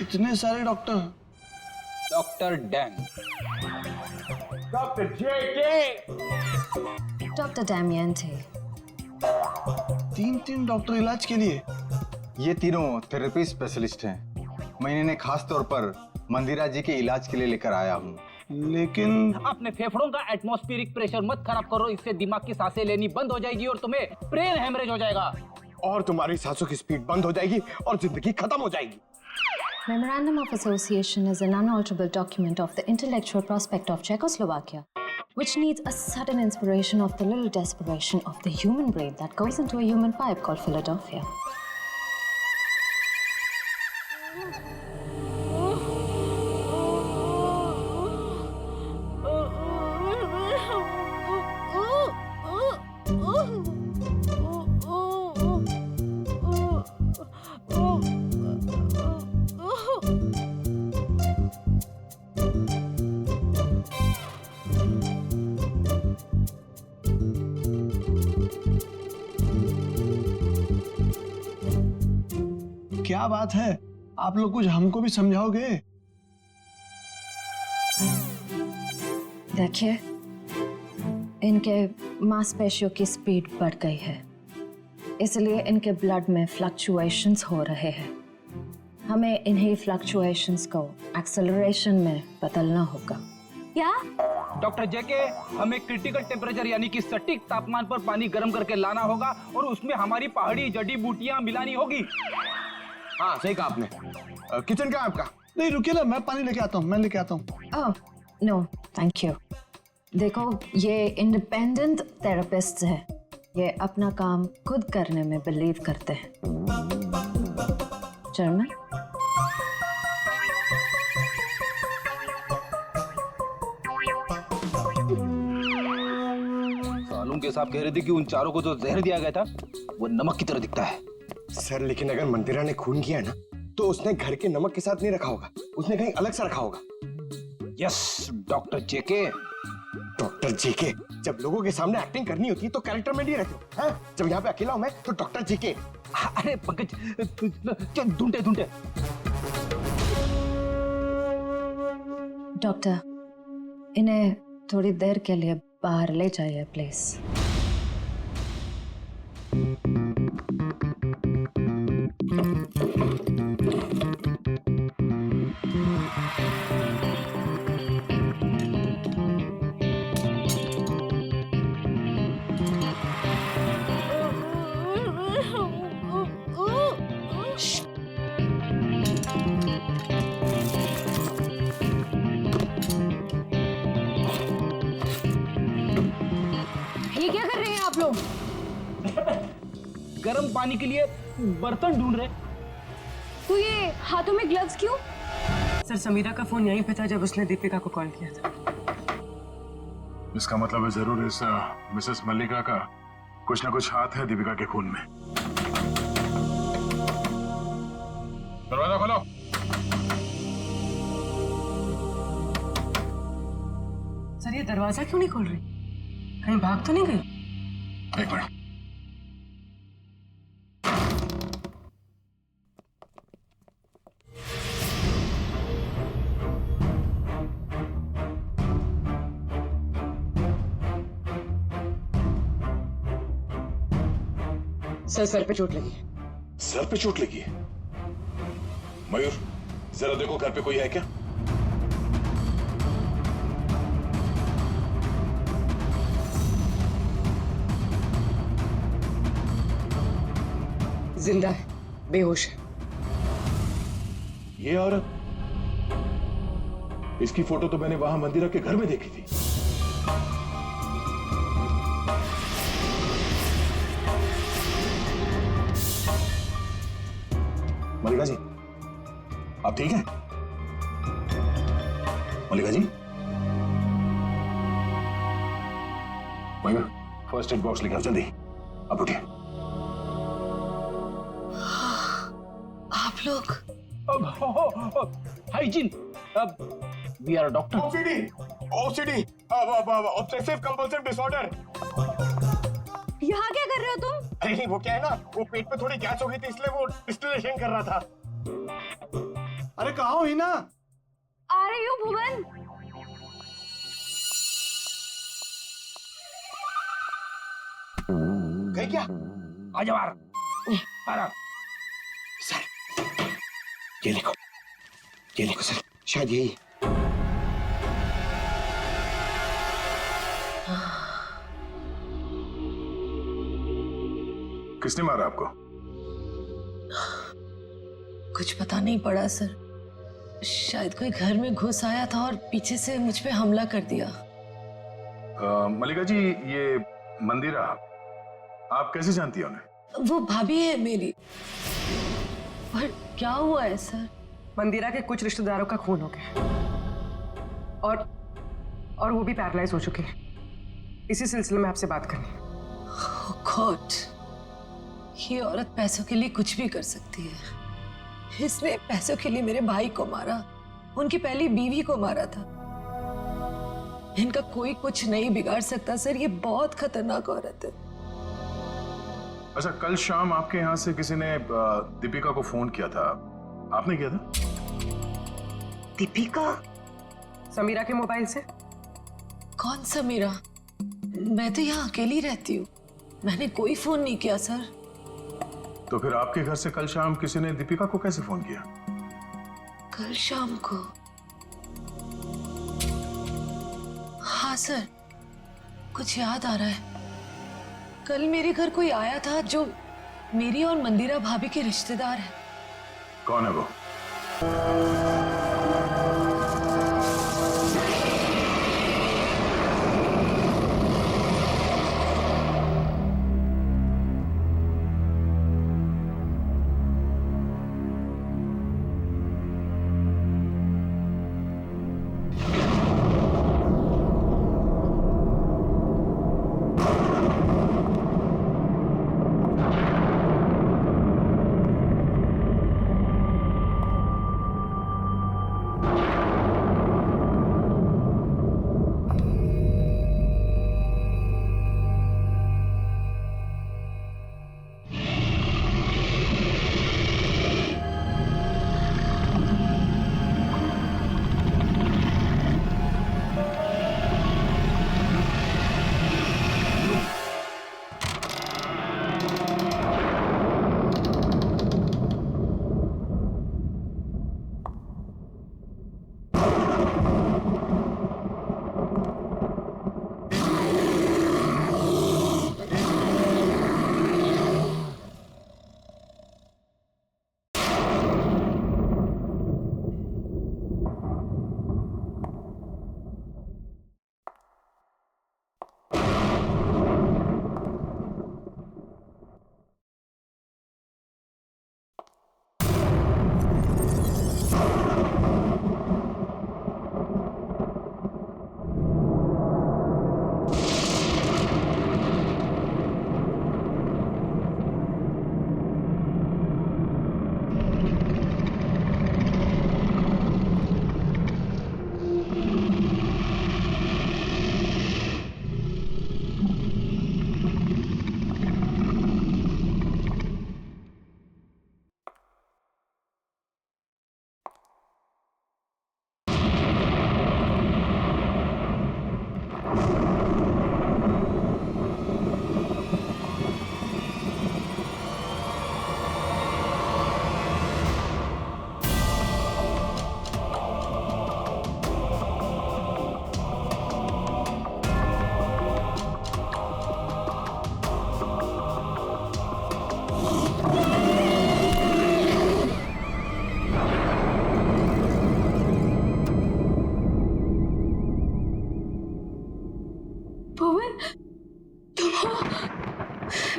इतने सारे doctor. Doctor dang, doctor जेके, doctor Damian थे। 3 डॉक्टर इलाज के लिए। ये तीनों थेरेपी स्पेशलिस्ट हैं। मैं इन्हें खास तौर पर मंदिरा जी के इलाज के लिए लेकर आया हूँ। लेकिन अपने फेफड़ों का एटमॉस्फेरिक प्रेशर मत खराब करो, इससे दिमाग की सांसें लेनी बंद हो जाएगी और तुम्हें ब्रेन हेमरेज हो जाएगा। और तुम्हारी सांसों की स्पीड बंद हो जाएगी और जिंदगी खत्म हो जाएगी। Memorandum of Association is an unalterable document of the intellectual prospect of Czechoslovakia, which needs a sudden inspiration of the little desperation of the human brain that goes into a human pipe called Philadelphia. क्या बात है, आप लोग कुछ हमको भी समझाओगे? देखिए, इनके मांसपेशियों की स्पीड बढ़ गई है, इसलिए इनके ब्लड में फ्लक्चुएशंस हो रहे हैं। हमें इन्हीं फ्लक्चुएशंस को एक्सेलरेशन में बदलना होगा। क्या? डॉक्टर जेके, हमें क्रिटिकल टेम्परेचर यानी कि सटीक तापमान पर पानी गर्म करके लाना होगा और उसमें हमारी पहाड़ी जड़ी बूटियां मिलानी होगी। हाँ सही कहा आपने। किचन का आपका? नहीं रुकिए ना, मैं पानी लेके आता हूँ, मैं लेके आता हूँ। ओह, नो, थैंक यू। देखो, ये इंडिपेंडेंट थेरेपिस्ट है, ये अपना काम खुद करने में बिलीव करते हैं। जर्मन? सालून के साहब कह रहे थे कि उन चारों को जो जहर दिया गया था वो नमक की तरह दिखता है। सर लेकिन अगर मंदिरा ने खून किया ना तो उसने घर के नमक के साथ नहीं रखा होगा, उसने कहीं अलग से रखा होगा। यस डॉक्टर जेके। डॉक्टर जेके, जब लोगों के सामने एक्टिंग करनी होती है तो कैरेक्टर में नहीं रहते हो, हाँ? जब यहाँ पे अकेला हूं मैं तो डॉक्टर जेके। अरे पंकज, ढूंढे ढूंढे। डॉक्टर, इन्हें थोड़ी देर के लिए बाहर ले जाइए प्लीज। ये क्या कर रहे हैं आप लोग? गर्म पानी के लिए बर्तन ढूंढ रहे। तो ये हाथों में ग्लव्स क्यों? सर, समीरा का फोन यहीं पे था जब उसने दीपिका को कॉल किया था। इसका मतलब है जरूर इस मिसेस मल्लिका का कुछ ना कुछ हाथ है दीपिका के खून में। दरवाजा खोलो। सर, ये दरवाजा क्यों नहीं खोल रही? कहीं भाग तो नहीं गई? एक मिनट। सर पे चोट लगी है। सर पे चोट लगी है? मयूर, जरा देखो घर पे कोई है क्या? जिंदा है, बेहोश है। ये औरत, इसकी फोटो तो मैंने वहां मंदिरा के घर में देखी थी। मल्लिका जी, आप ठीक हैं? Mallika ji, Mayur, first aid box लेके आओ जल्दी। अब उठिए। आप लोग? Hygiene, we are doctor. OCD, obsessive compulsive disorder. यहाँ क्या कर रहे हो तुम? अरे नहीं, वो क्या है ना, वो पेट में थोड़ी गैस हो गई थी इसलिए वो डिस्टिलेशन कर रहा था। अरे कहाँ हो हिना? आ रही हूँ भुवन। गई क्या? आ जाओ यार। आराम। सर, ये देखो सर, शायद यही। किसने मारा आपको? कुछ पता नहीं पड़ा सर, शायद कोई घर में घुस आया था और पीछे से मुझ पे हमला कर दिया। मल्लिका जी, ये मंदिरा आप कैसे जानती हैं उन्हें? वो भाभी है मेरी। पर क्या हुआ है सर? मंदिरा के कुछ रिश्तेदारों का खून हो गया और वो भी पैरालाइज हो चुके हैं। इसी सिलसिले में आपसे बात करनी है। Oh God, ये औरत पैसों के लिए कुछ भी कर सकती है। इसने पैसों के लिए मेरे भाई को मारा, उनकी पहली बीवी को मारा था। इनका कोई कुछ नहीं बिगाड़ सकता सर, ये बहुत खतरनाक औरत है। अच्छा, कल शाम आपके यहाँ से किसी ने दीपिका को फोन किया था, आपने किया था? दीपिका? समीरा के मोबाइल से। कौन समीरा? मैं तो यहाँ अकेली रहती हूँ, मैंने कोई फोन नहीं किया सर। तो फिर आपके घर से कल शाम किसी ने दीपिका को कैसे फोन किया? कल शाम को? हाँ सर, कुछ याद आ रहा है। कल मेरे घर कोई आया था जो मेरी और मंदिरा भाभी के रिश्तेदार है। कौन है वो?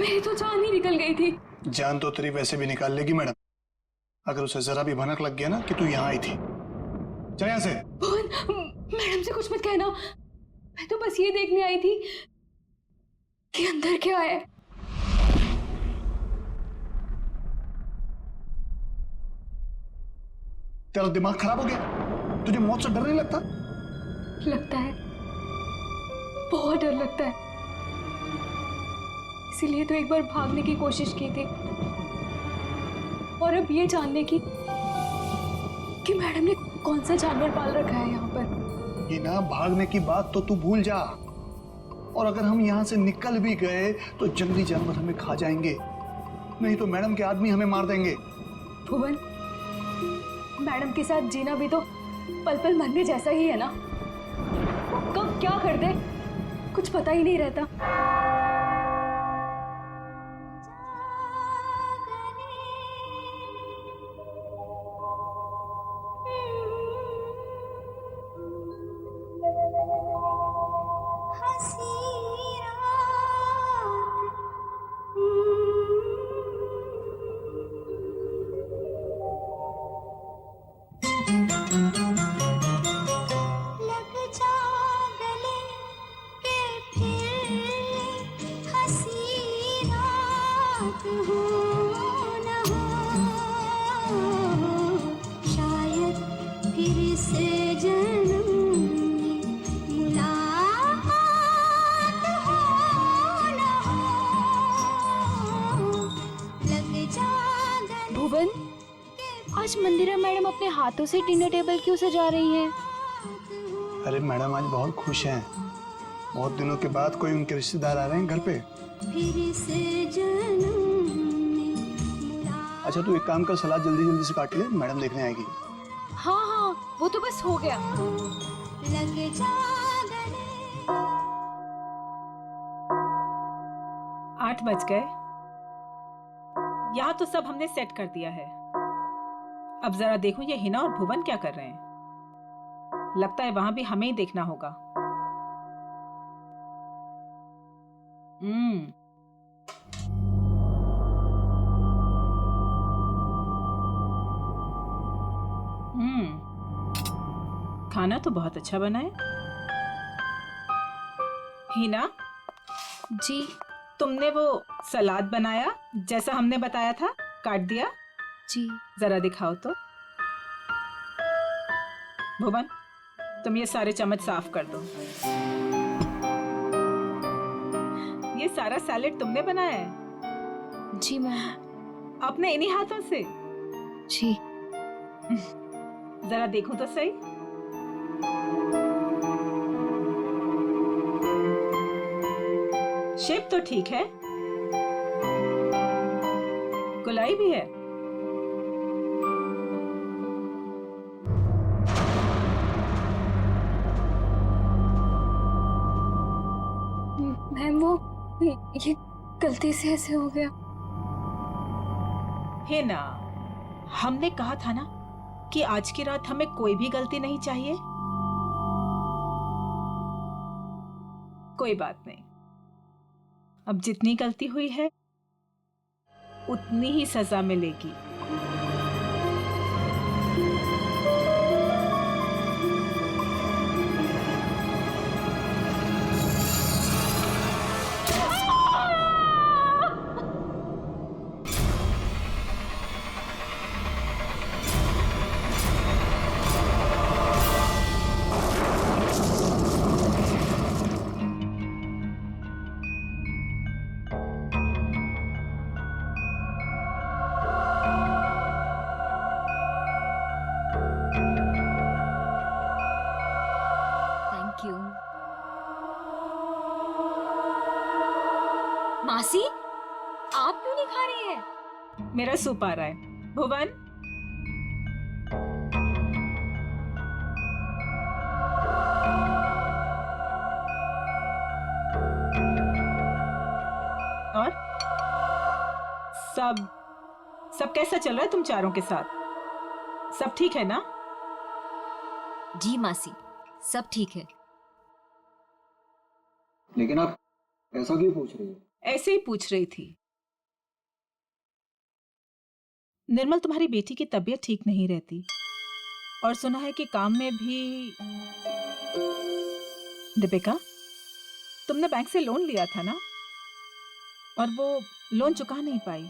मेरी तो जान ही निकल गई थी। जान तो तेरी वैसे भी निकाल लेगी मैडम, अगर उसे जरा भी भनक लग गया ना कि तू यहाँ आई थी। चल यहाँ से। मैडम से कुछ मत कहना, मैं तो बस ये देखने आई थी कि अंदर क्या है। तेरा दिमाग खराब हो गया? तुझे मौत से डर नहीं लगता? लगता है, बहुत डर लगता है। इसीलिए तो एक बार भागने की कोशिश की थी, और अब ये जानने की कि मैडम ने कौन सा जानवर पाल रखा है यहाँ पर। ये ना भागने की बात तो तू भूल जा, और अगर हम यहाँ से निकल भी गए तो जंगली जानवर हमें खा जाएंगे, नहीं तो मैडम के आदमी हमें मार देंगे। भुवन, मैडम के साथ जीना भी तो पल पल मरने जैसा ही है ना। वो कब क्या कर दे कुछ पता ही नहीं रहता। भुवन, आज मंदिरा मैडम अपने हाथों से डिनर टेबल क्यों सजा रही हैं? अरे मैडम आज बहुत खुश हैं, बहुत दिनों के बाद कोई उनके रिश्तेदार आ रहे हैं घर पे। अच्छा तू एक काम कर, सलाद जल्दी जल्दी से काट ले, मैडम देखने आएगी। हाँ हाँ, वो तो बस हो गया। 8 बज गए। यहाँ तो सब हमने सेट कर दिया है। अब जरा देखो ये हिना और भुवन क्या कर रहे हैं। लगता है वहां भी हमें ही देखना होगा। खाना तो बहुत अच्छा बना है। हिना जी, तुमने वो सलाद बनाया जैसा हमने बताया था, काट दिया? जी। जरा दिखाओ तो। भुवन, तुम ये सारे चम्मच साफ कर दो। ये सारा सैलेड तुमने बनाया है? जी मैम। अपने इन्हीं हाथों से? जी। जरा देखूं तो सही। शेप तो ठीक है, गुलाई भी है। मैम वो ये गलती से ऐसे हो गया। है ना, हमने कहा था ना कि आज की रात हमें कोई भी गलती नहीं चाहिए। कोई बात नहीं, अब जितनी गलती हुई है उतनी ही सजा मिलेगी। मासी, आप क्यों नहीं खा रही हैं? मेरा सूप आ रहा है। भुवन, और सब कैसा चल रहा है तुम चारों के साथ? सब ठीक है ना? जी मासी, सब ठीक है। लेकिन आप ऐसा क्यों पूछ रही हो? ऐसे ही पूछ रही थी। निर्मल, तुम्हारी बेटी की तबीयत ठीक नहीं रहती और सुना है कि काम में भी। दीपिका, तुमने बैंक से लोन लिया था ना, और वो लोन चुका नहीं पाई।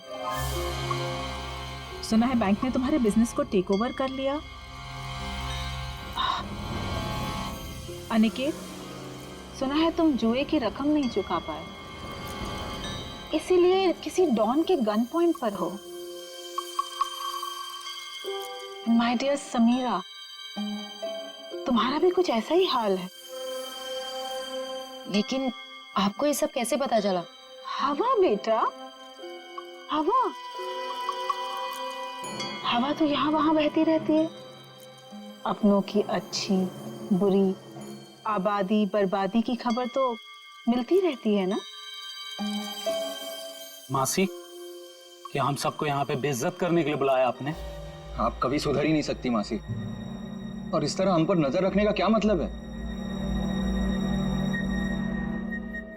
सुना है बैंक ने तुम्हारे बिजनेस को टेक ओवर कर लिया। अनिकेत, सुना है तुम जोए की रकम नहीं चुका पाए, इसीलिए किसी डॉन के गन पॉइंट पर हो। माय डियर समीरा, तुम्हारा भी कुछ ऐसा ही हाल है। लेकिन आपको ये सब कैसे पता चला? हवा बेटा, हवा हवा तो यहाँ वहां बहती रहती है। अपनों की अच्छी बुरी, आबादी बर्बादी की खबर तो मिलती रहती है ना। मासी, क्या हम सबको यहाँ पे बेइज्जत करने के लिए बुलाया आपने? आप कभी सुधर ही नहीं सकती मासी, और इस तरह हम पर नजर रखने का क्या मतलब है?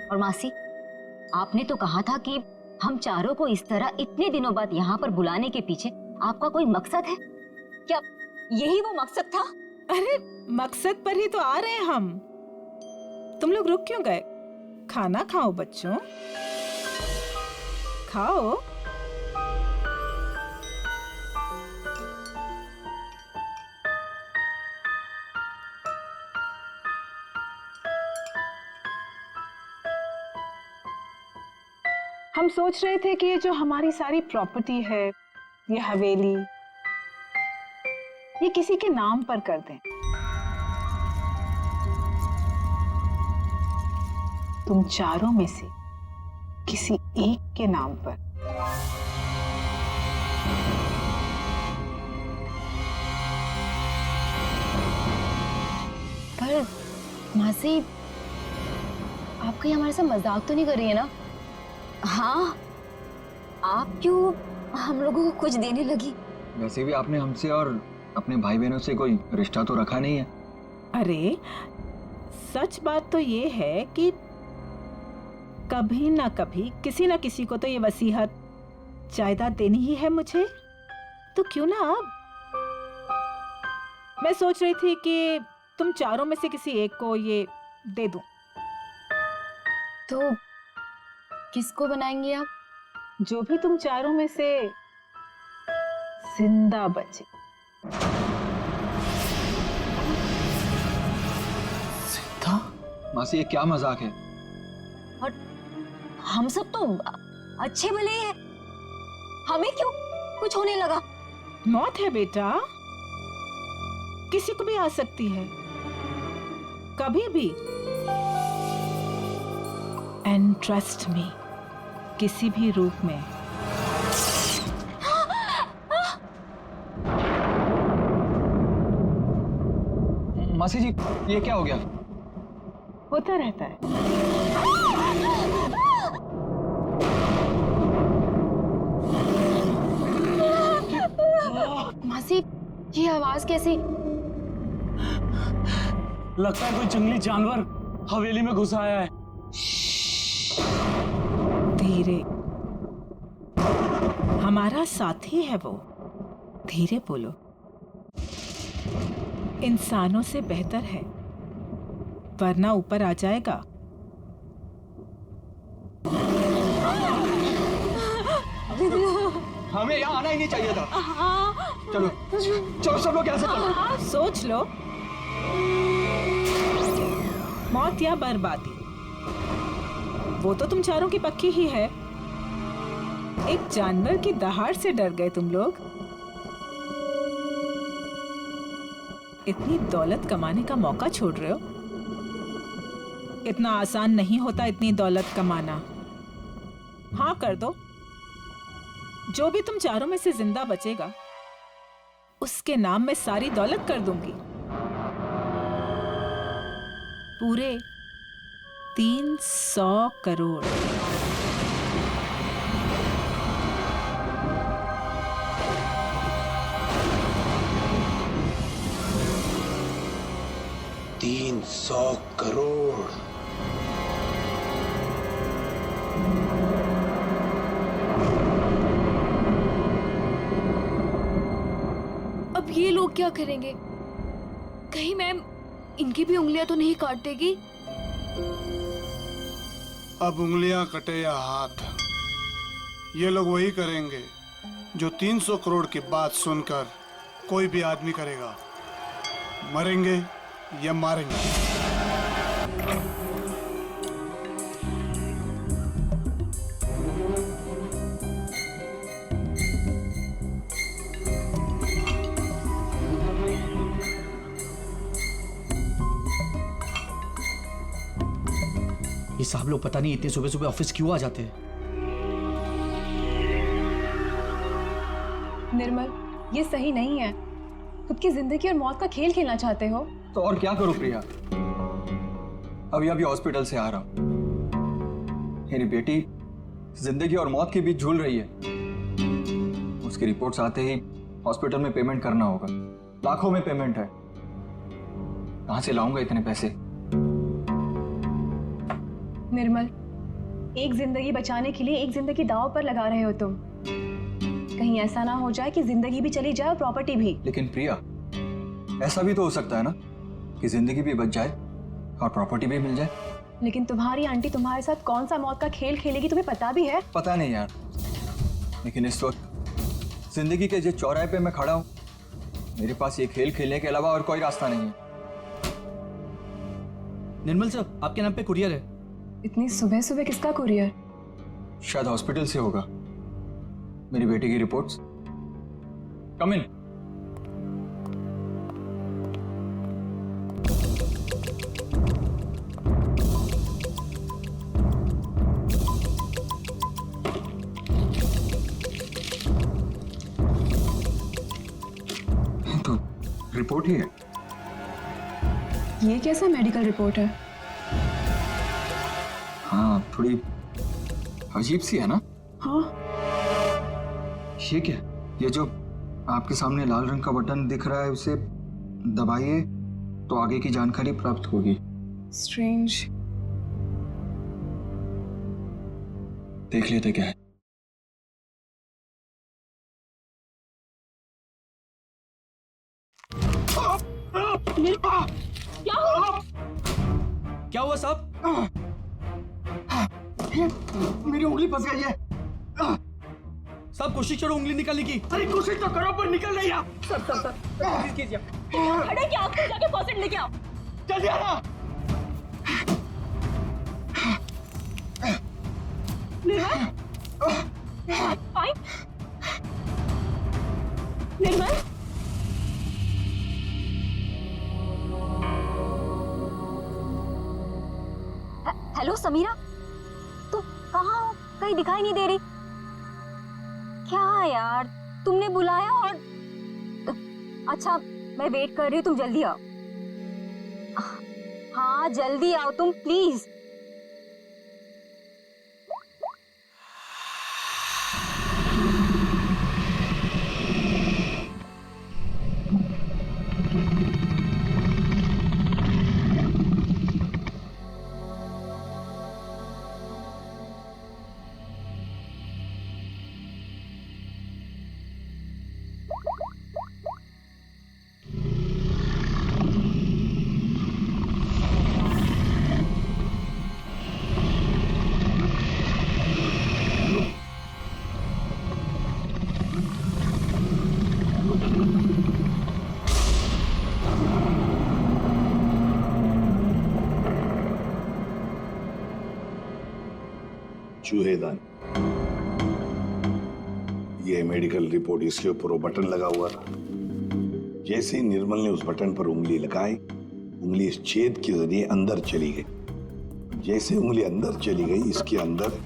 और मासी, आपने तो कहा था कि हम चारों को इस तरह इतने दिनों बाद यहाँ पर बुलाने के पीछे आपका कोई मकसद है क्या? यही वो मकसद था? अरे मकसद पर ही तो आ रहे हैं हम। तुम लोग रुक क्यों गए? खाना खाओ बच्चों, खाओ। हम सोच रहे थे कि ये जो हमारी सारी प्रॉपर्टी है, ये हवेली, ये किसी के नाम पर कर दें। तुम चारों में से किसी एक के नाम पर। पर मासी, आप कहीं हमारे साथ मजाक तो नहीं कर रही है ना? हाँ, आप क्यों हम लोगों को कुछ देने लगी? वैसे भी आपने हमसे और अपने भाई बहनों से कोई रिश्ता तो रखा नहीं है। अरे सच बात तो ये है कि कभी ना कभी किसी ना किसी को तो ये वसीयत जायदाद देनी ही है मुझे, तो क्यों ना अब। मैं सोच रही थी कि तुम चारों में से किसी एक को ये दे दूं। तो किसको बनाएंगे आप? जो भी तुम चारों में से जिंदा बचे। जिंदा? मासी, ये क्या मजाक है? और हम सब तो अच्छे भले हैं, हमें क्यों कुछ होने लगा? मौत है बेटा, किसी को भी आ सकती है, कभी भी। एंड ट्रस्ट मी, किसी भी रूप में। मासी जी, ये क्या हो गया? होता रहता है। मासी, ये आवाज कैसी? लगता है कोई जंगली जानवर हवेली में घुस आया है। धीरे, हमारा साथी है वो। धीरे बोलो, इंसानों से बेहतर है, वरना ऊपर आ जाएगा। हमें यहाँ आना ही नहीं चाहिए था। चलो चलो, सब लोग यहाँ से चलो। सोच लो, मौत या बर्बादी, वो तो तुम चारों की पक्की ही है। एक जानवर की दहाड़ से डर गए तुम लोग। इतनी दौलत कमाने का मौका छोड़ रहे हो। इतना आसान नहीं होता इतनी दौलत कमाना। हाँ कर दो, जो भी तुम चारों में से जिंदा बचेगा उसके नाम में सारी दौलत कर दूंगी। पूरे 300 करोड़। अब ये लोग क्या करेंगे? कहीं मैम इनकी भी उंगलियां तो नहीं काट देगी? अब उंगलियां कटे या हाथ, ये लोग वही करेंगे जो 300 करोड़ की बात सुनकर कोई भी आदमी करेगा। मरेंगे या मारेंगे। साहब लोग पता नहीं इतने सुबह सुबह ऑफिस क्यों आ जाते हैं। निर्मल, ये सही नहीं है। खुद की जिंदगी और मौत का खेल खेलना चाहते हो? तो और क्या करूं प्रिया, अभी हॉस्पिटल से आ रहा हूं। मेरी बेटी जिंदगी और मौत के बीच झूल रही है। उसकी रिपोर्ट्स आते ही हॉस्पिटल में पेमेंट करना होगा, लाखों में पेमेंट है। कहां से लाऊंगा इतने पैसे? निर्मल, एक जिंदगी बचाने के लिए एक जिंदगी दांव पर लगा रहे हो तुम। कहीं ऐसा ना हो जाए कि जिंदगी भी चली जाए और प्रॉपर्टी भी। लेकिन प्रिया, ऐसा भी तो हो सकता है ना कि जिंदगी भी बच जाए और प्रॉपर्टी भी मिल जाए। लेकिन तुम्हारी आंटी तुम्हारे साथ कौन सा मौत का खेल खेलेगी तुम्हें पता भी है? पता नहीं यार, लेकिन इस वक्त जिंदगी के जिस चौराहे पे मैं खड़ा हूं, मेरे पास ये खेल खेलने के अलावा और कोई रास्ता नहीं है। निर्मल साहब, आपके नाम पे कुरियर है। इतनी सुबह सुबह किसका कुरियर? शायद हॉस्पिटल से होगा। मेरी बेटी की रिपोर्ट्स। कम इन। तो रिपोर्ट ही है। ये कैसा मेडिकल रिपोर्ट है? हाँ, थोड़ी अजीब सी है ना? हाँ। ये क्या? ये जो आपके सामने लाल रंग का बटन दिख रहा है, उसे दबाइए तो आगे की जानकारी प्राप्त होगी। स्ट्रेंज। देख लेते क्या है। क्या हुआ साहब? मेरी उंगली फंस गई है। साहब कोशिश करो उंगली निकालने की। अरे कोशिश तो करो पर निकल नहीं रहा। सर प्लीज कीजिए। अरे क्या आपको जाके फॉसेट लेके आओ। जल्दी आना। निर्मल, फाइन। निर्मल, हेलो समीरा, तुम कहाँ हो? कहीं दिखाई नहीं दे रही। क्या यार, तुमने बुलाया और अच्छा मैं वेट कर रही हूँ, तुम जल्दी आओ। हाँ जल्दी आओ तुम प्लीज। चूहेदान, ये मेडिकल रिपोर्ट, इसके ऊपर वो बटन लगा हुआ था। जैसे ही निर्मल ने उस बटन पर उंगली लगाई, उंगली इस छेद के जरिए अंदर चली गई। जैसे उंगली अंदर चली गई, इसके अंदर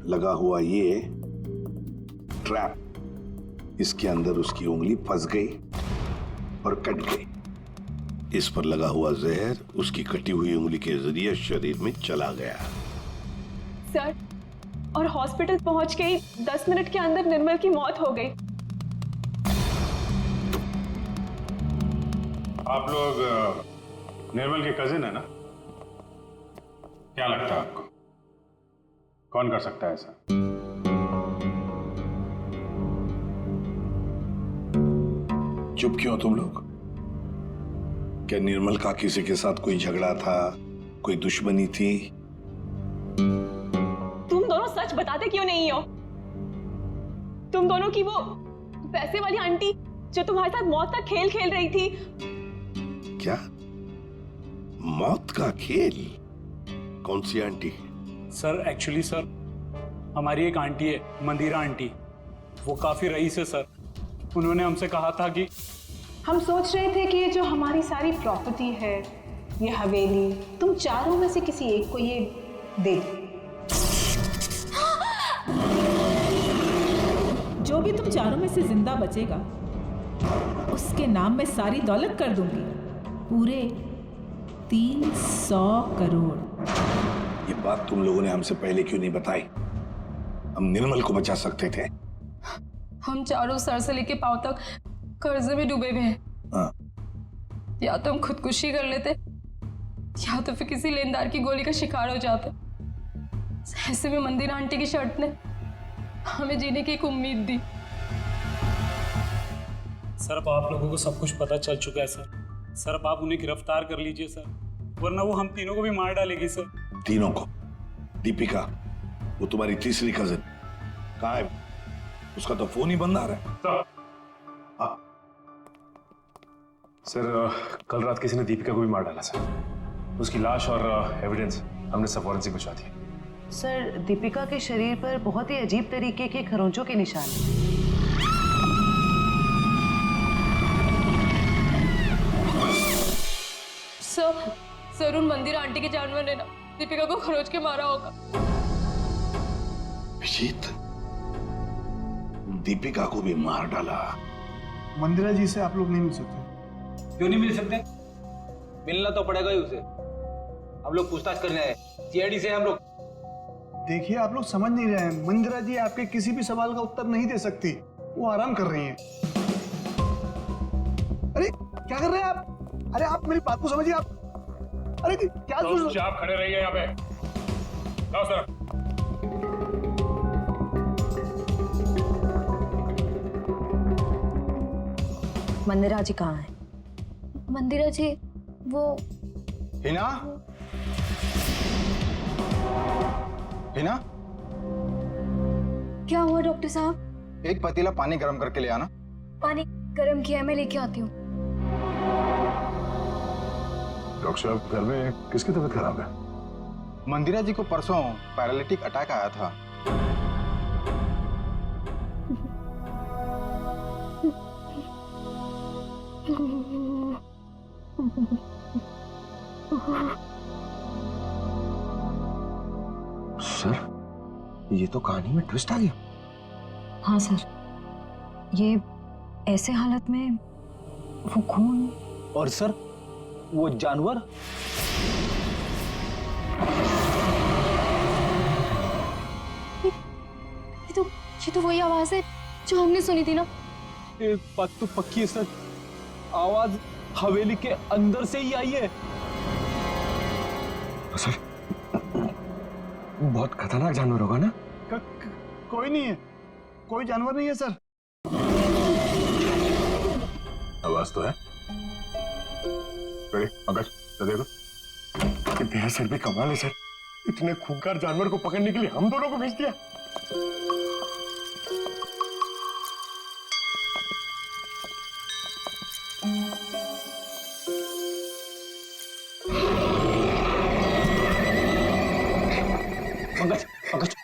लगा हुआ ये ट्रैप, इसके अंदर उसकी उंगली फंस गई और कट गई। इस पर लगा हुआ जहर उसकी कटी हुई उंगली के जरिए शरीर में चला गया। सर, और हॉस्पिटल पहुंच के ही 10 मिनट के अंदर निर्मल की मौत हो गई। आप लोग निर्मल के कजिन है ना? क्या लगता है आपको कौन कर सकता है ऐसा? चुप क्यों तुम लोग? क्या निर्मल का किसी के साथ कोई झगड़ा था, कोई दुश्मनी थी? तुम दोनों सच बताते क्यों नहीं हो? तुम दोनों की वो पैसे वाली आंटी जो तुम्हारे साथ मौत का खेल खेल रही थी। क्या मौत का खेल? कौन सी आंटी? सर एक्चुअली सर, हमारी एक आंटी है, मंदिरा आंटी, वो काफी रईस है सर। उन्होंने हमसे कहा था कि हम सोच रहे थे कि ये जो हमारी सारी प्रॉपर्टी है, ये हवेली, तुम चारों में से किसी एक को ये दे। जो भी तुम चारों में से जिंदा बचेगा उसके नाम में सारी दौलत कर दूंगी, पूरे 300 करोड़। ये बात तुम लोगों ने हमसे पहले क्यों नहीं बताई? हम निर्मल को बचा सकते थे। हम चारों सर से लेके पांव तक कर्जे में डूबे हुए हैं। हाँ। या तो हम खुदकुशी कर लेते या तो फिर किसी लेनदार की गोली का शिकार हो जाते। ऐसे में मंदिरा आंटी की शर्त ने हमें जीने की एक उम्मीद दी। सर अब आप लोगों को सब कुछ पता चल चुका है सर। सर अब आप उन्हें गिरफ्तार कर लीजिए सर, वरना वो हम तीनों को भी मार डालेगी सर। तीनों को? दीपिका, वो तुम्हारी तीसरी कजिन कहाँ है? उसका तो फोन ही बंद आ रहा है। सर कल रात किसी ने दीपिका को भी मार डाला सर। उसकी लाश और एविडेंस हमने सब फॉरेंसिक भिजवा दिए। सर दीपिका के शरीर पर बहुत ही अजीब तरीके के खरोंचों के निशान हैं। सर उन मंदिरा आंटी के जानवर ने ना दीपिका को खरोच के मारा होगा। विजीत, दीपिका को भी मार डाला। मंदिरा जी से आप लोग नहीं मिल सकते? क्यों नहीं मिल सकते? मिलना तो पड़ेगा ही उसे। हम लोग पूछताछ करने आए, सीआईडी से हम लोग। देखिए, आप लोग समझ नहीं रहे हैं। मंदिरा जी आपके किसी भी सवाल का उत्तर नहीं दे सकती, वो आराम कर रही हैं। अरे क्या कर रहे हैं आप? अरे आप मेरी बात को समझिए। आप अरे क्या आप खड़े रहिए यहाँ पे। लाओ सर। मंदिरा जी कहाँ है? मंदिरा जी वो हिना? हिना? क्या हुआ डॉक्टर साहब? एक पतीला पानी गर्म करके ले आना। पानी गर्म किया है, मैं लेके आती हूँ। डॉक्टर साहब, घर में किसकी तबीयत खराब है? मंदिरा जी को परसों पैरालिटिक अटैक आया था। सर, ये तो कहानी में ट्विस्ट आ गया। हाँ सर, ये ऐसे हालत में वो खून। और सर वो जानवर? ये तो वही आवाज है जो हमने सुनी थी ना। एक बात तो पक्की है सर, आवाज हवेली के अंदर से ही आई है। सर, बहुत खतरनाक जानवर होगा ना? कोई नहीं है, कोई जानवर नहीं है सर। आवाज तो है। पंकज, देखो। कि तेरा सर भी कमाल है सर। इतने खूंखार जानवर को पकड़ने के लिए हम दोनों को भेज दिया। पंकज, पंकज,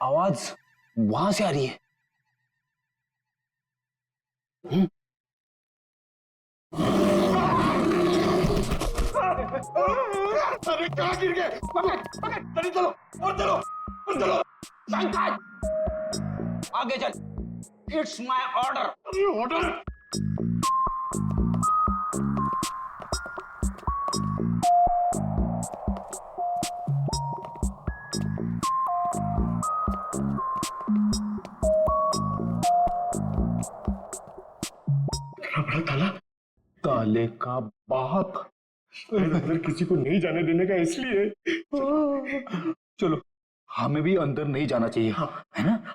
आवाज वहां से आ रही है। अरे कहाँ गिर गए? पकड़, पकड़, जल्दी चलो, और चलो, और चलो। आगे चल। It's my order. ऑर्डर? बड़ा ताला? ताले का बाप अंदर किसी को नहीं जाने देने का, इसलिए। चलो, हमें भी अंदर नहीं जाना चाहिए, है ना?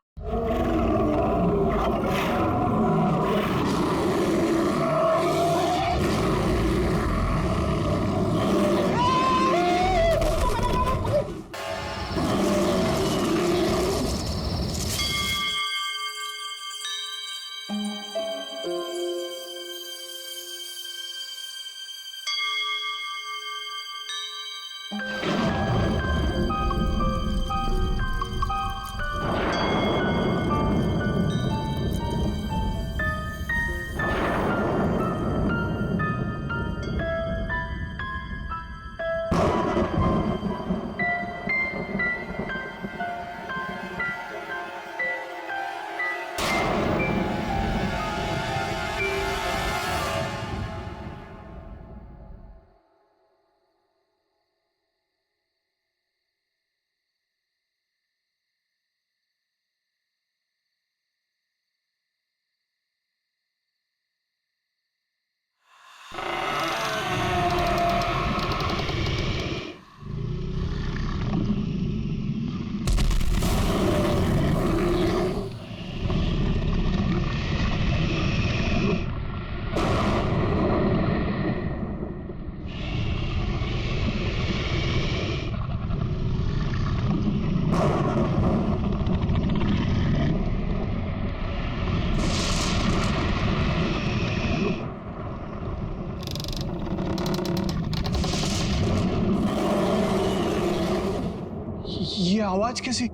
आवाज कैसी?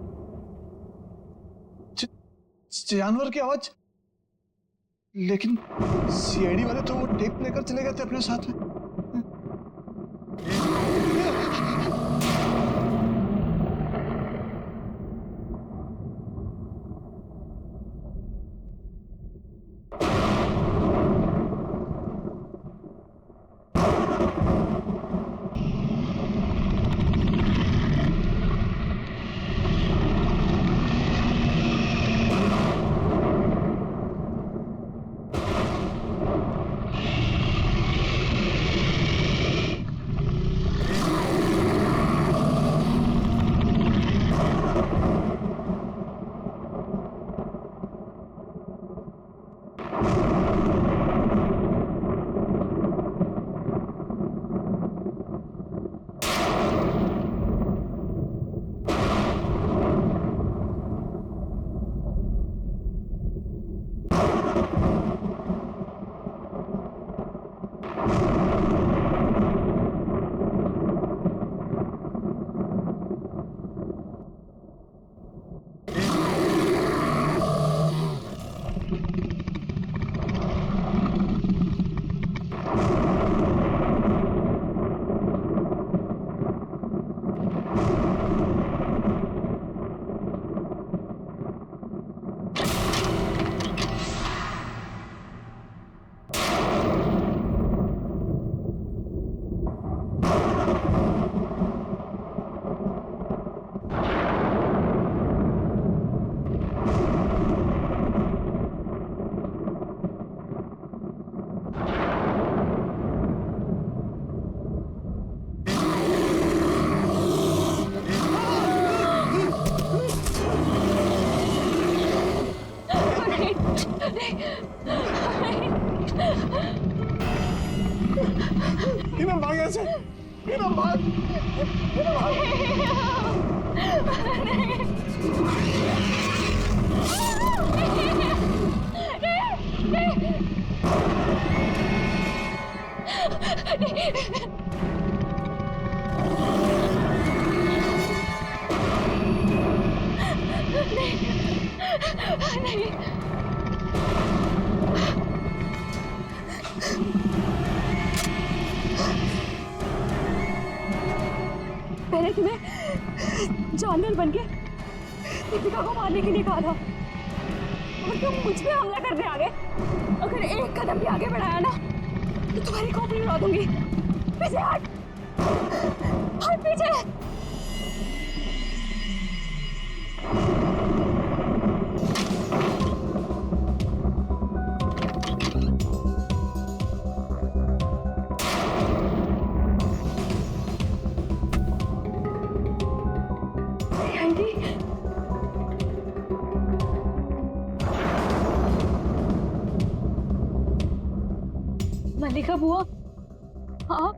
जानवर की आवाज? लेकिन सीआईडी वाले तो वो टेप लेकर चले गए थे अपने साथ में। इन्हें भाग ऐसे, इन्हें भाग, इन्हें भाग। पहले तुम्हें जानवर बन के दीपिका को मारने के लिए कहा था और तुम मुझ पे हमला करने आ गए। अगर एक कदम भी आगे बढ़ाया ना तो तुम्हारी खोपड़ी उड़ा दूंगी। पीछे हट, हट पीछे। मल्लिका बुआ, आप?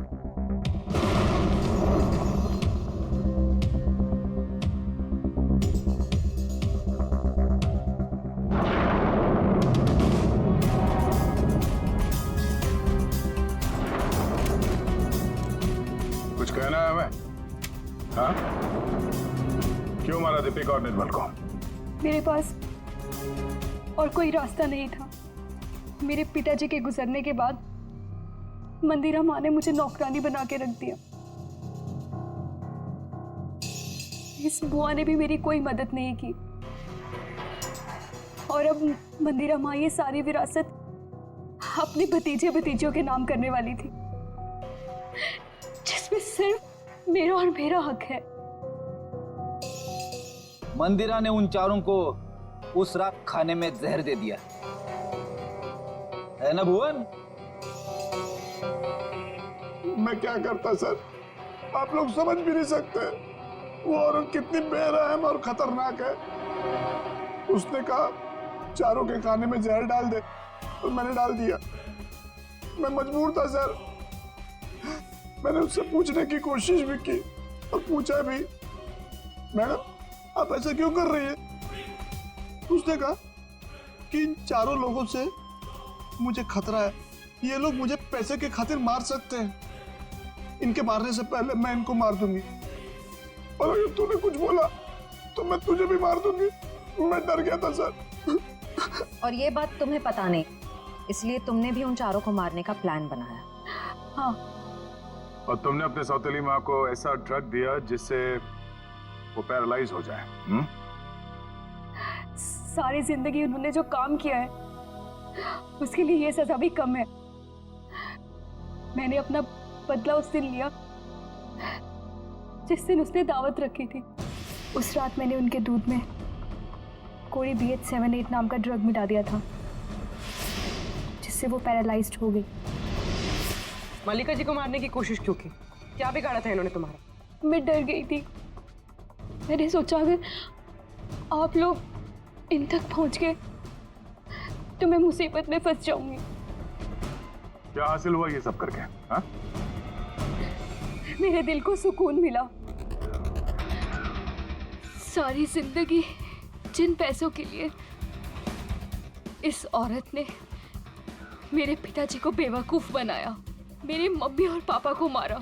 कुछ कहना है हमें? हाँ? क्यों मारा दीपिका और निर्मल को? मेरे पास और कोई रास्ता नहीं था। मेरे पिताजी के गुजरने के बाद मंदिरा माँ ने मुझे नौकरानी बना के रख दिया। इस बुआ ने भी मेरी कोई मदद नहीं की और अब मंदिरा माँ ये सारी विरासत अपने भतीजे भतीजियों के नाम करने वाली थी, जिसमें सिर्फ मेरा और मेरा हक है। मंदिरा ने उन चारों को उस रात खाने में जहर दे दिया है ना भुवन? मैं क्या करता सर, आप लोग समझ भी नहीं सकते वो औरत कितनी बेरहम और खतरनाक है। उसने कहा चारों के खाने में जहर डाल दे और मैंने डाल दिया। मैं मजबूर था सर। मैंने उससे पूछने की कोशिश भी की और पूछा भी, मैडम आप ऐसा क्यों कर रही है? उसने कहा कि इन चारों लोगों से मुझे खतरा है, ये लोग मुझे पैसे के खातिर मार सकते हैं, इनके मारने से पहले मैं इनको मार दूंगी और अगर तूने कुछ बोला तो मैं तुझे भी मार दूंगी। मैं डर गया था सर। और ये बात तुम्हें पता नहीं, इसलिए तुमने भी उन चारों को मारने का प्लान बनाया। हाँ। और तुमने अपने सौतेली माँ को ऐसा ड्रग दिया जिससे वो पैरालाइज हो जाए। सारी जिंदगी उन्होंने जो काम किया है उसके लिए ये सजा भी कम है। मैंने अपना बदला उस दिन लिया जिस दिन उसने दावत रखी थी। उस रात मैंने उनके दूध में कोई BH78 नाम का ड्रग मिला दिया था जिससे वो पैरालाइज्ड हो गई। मल्लिका जी को मारने की कोशिश क्यों की? क्या बिगाड़ा था इन्होंने तुम्हारा? मैं डर गई थी। मैंने सोचा अगर आप लोग इन तक पहुंच गए तो मैं मुसीबत में फंस जाऊंगी। क्या हासिल हुआ ये सब करके? हाँ? मेरे दिल को सुकून मिला। सारी जिंदगी जिन पैसों के लिए इस औरत ने मेरे पिताजी को बेवकूफ बनाया, मेरे मम्मी और पापा को मारा,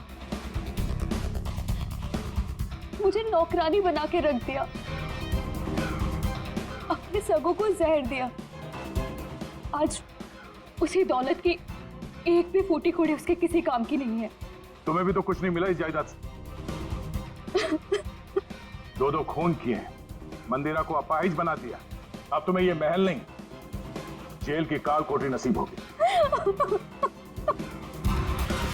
मुझे नौकरानी बना के रख दिया, अपने सगों को जहर दिया। आज उसी दौलत की एक भी फूटी कोड़ी उसके किसी काम की नहीं है। तुम्हें भी तो कुछ नहीं मिला इस जायदाद से। दो खून किए, मंदिरा को अपाहिज बना दिया। अब तुम्हें ये महल नहीं, जेल की काल कोठरी नसीब होगी।